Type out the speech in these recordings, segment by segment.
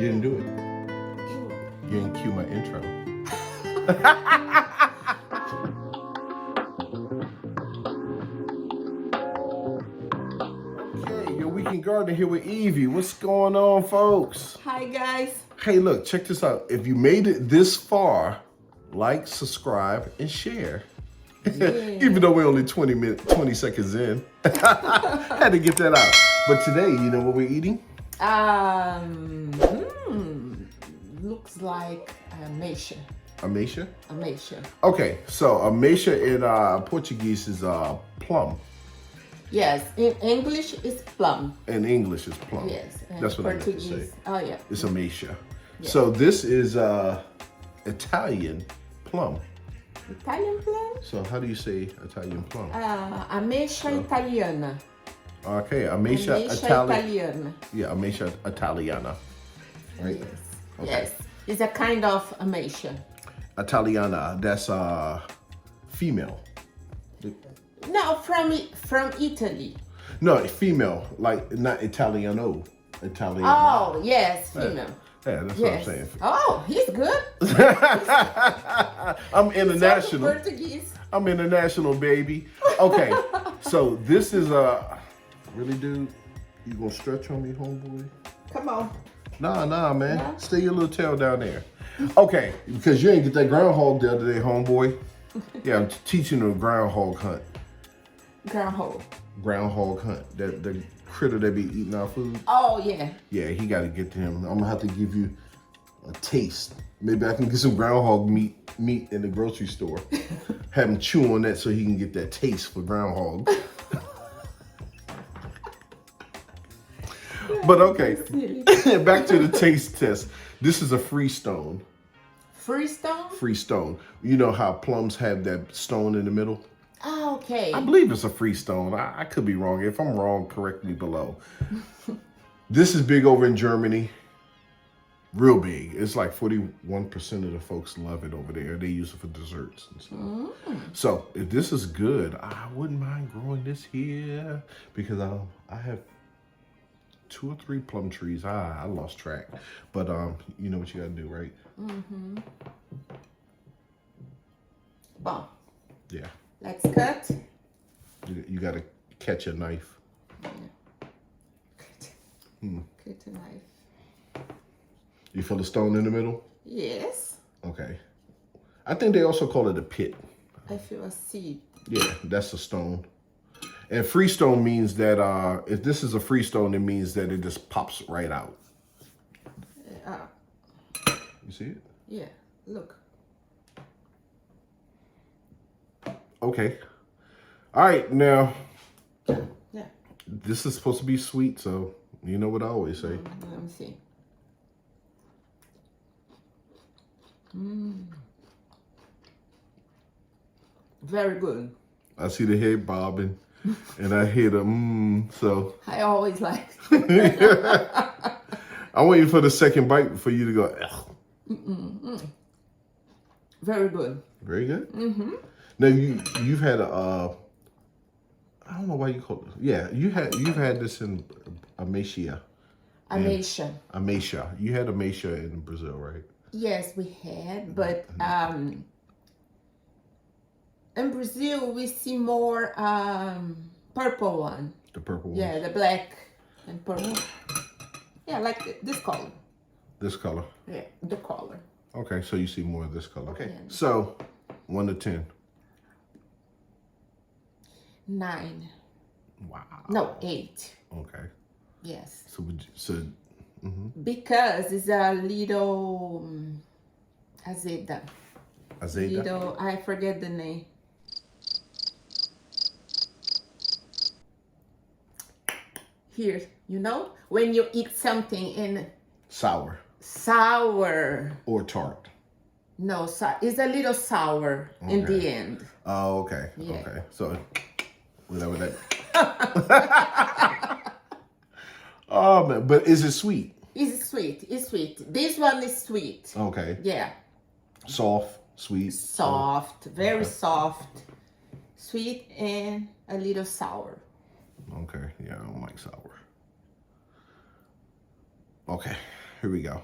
You didn't do it. You didn't cue my intro. Okay, your weekend gardener here with Evie. What's going on, folks? Hi, guys. Hey, look, check this out. If you made it this far, like, subscribe, and share. Yeah. Even though we're only 20 seconds in. Had to get that out. But today, you know what we're eating? Looks like ameixa. Ameixa? Ameixa. Okay, so ameixa in Portuguese is plum. Yes, in English it's plum. In English is plum. Yes. And That's what Portuguese. I meant to say. Oh yeah. It's ameixa. Yeah. So this is Italian plum. Italian plum? So how do you say Italian plum? Ameixa italiana. Okay, ameixa Italiana. Yeah, ameixa italiana. Right? Yes. Okay. Yes. It's a kind of ameixa. Italiana, that's female. No, from Italy. No, female, like not Italiano. Italiana. Oh, yes, female. Yeah, that's Yes. what I'm saying. Oh, he's good. I'm international. Portuguese. I'm international, baby. Okay, so this is really, dude? You gonna stretch on me, homeboy? Come on. Nah, man. No? Stay your little tail down there. Okay, because you ain't get that groundhog the other day, homeboy. Yeah, I'm teaching a groundhog hunt. Groundhog hunt. That the critter that be eating our food. Oh, yeah. Yeah, he got to get to him. I'm gonna have to give you a taste. Maybe I can get some groundhog meat in the grocery store. Have him chew on that so he can get that taste for groundhog. But okay, back to the taste test. This is a freestone. Freestone? Freestone. You know how plums have that stone in the middle? Oh, okay. I believe it's a freestone. I could be wrong. If I'm wrong, correct me below. This is big over in Germany. Real big. It's like 41% of the folks love it over there. They use it for desserts and stuff. So if this is good, I wouldn't mind growing this here because I have 2 or 3 plum trees. I lost track. But you know what you gotta do, right? Bon. Yeah. Let's cut. You gotta catch a knife. Cut a knife. You feel the stone in the middle? Yes. Okay. I think they also call it a pit. I feel a seed. Yeah, that's a stone. And freestone means that if this is a freestone, it means that it just pops right out. You see it? Yeah, look. Okay. All right, now, Yeah. this is supposed to be sweet, so you know what I always say. Let me see. Very good. I see the head bobbing, and I hear the so. I always like. I'm waiting for the second bite for you to go, ugh. Very good. Very good? Now, you've had a, I don't know why you call it, yeah, you've had this in ameixa. Ameixa. Ameixa. You had ameixa in Brazil, right? Yes, we had, but in Brazil we see more purple one. The purple one? Yeah, the black and purple. Yeah, like this color. This color? Yeah, the color. Okay, so you see more of this color. Okay, Yeah. so 1 to 10. 9. Wow. No, 8. Okay. Yes. So Because it's a little azeda. azeda? Little, I forget the name. Here, you know, when you eat something in Sour sour. or tart? No, it's a little sour in Okay. the end. Oh, okay. Yeah. Okay. So whatever that. Oh man, but is it sweet? It's sweet. It's sweet. This one is sweet. Okay. Yeah. Soft, sweet. Soft, very soft, sweet, and a little sour. Okay. Yeah, I don't like sour. Okay. Here we go.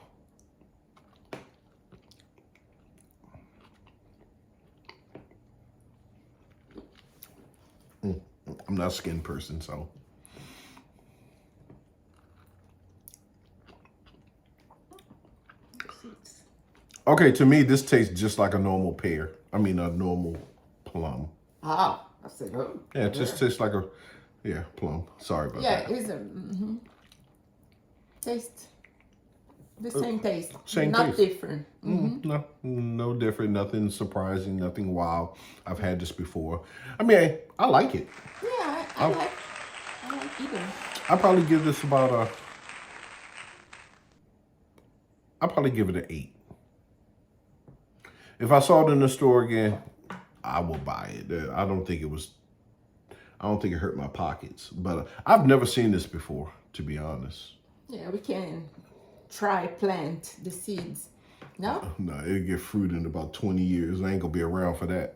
I'm not a skin person, so. Okay, to me, this tastes just like a normal pear. I mean, a normal plum. Ah, I said, oh. Yeah, it just tastes like a, plum. Sorry about that. Yeah, it's a taste. The same taste. Same Not taste. different. No different. Nothing surprising. Nothing wow. I've had this before. I mean, I like it. Yeah, I like either. I'll probably give this about I'll probably give it an 8. If I saw it in the store again, I will buy it. I don't think it hurt my pockets, but I've never seen this before, to be honest. Yeah, we can try plant the seeds. No? No, it'll get fruit in about 20 years. I ain't gonna be around for that.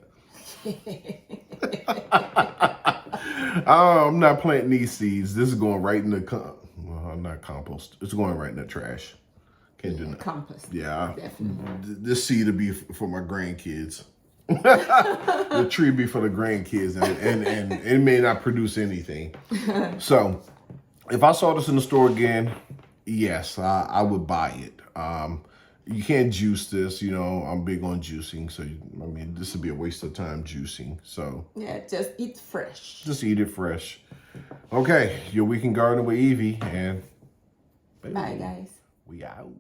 I'm not planting these seeds. This is going right in the not compost. It's going right in the trash. Can't do that. Compost. Yeah, Definitely. this seed will be for my grandkids. The tree be for the grandkids, and it may not produce anything. So, if I saw this in the store again, yes, I would buy it. You can't juice this, I'm big on juicing, so this would be a waste of time juicing. So Yeah, just eat fresh. just eat it fresh. Okay, your weekend gardener with Evie, and Bye, guys. we out.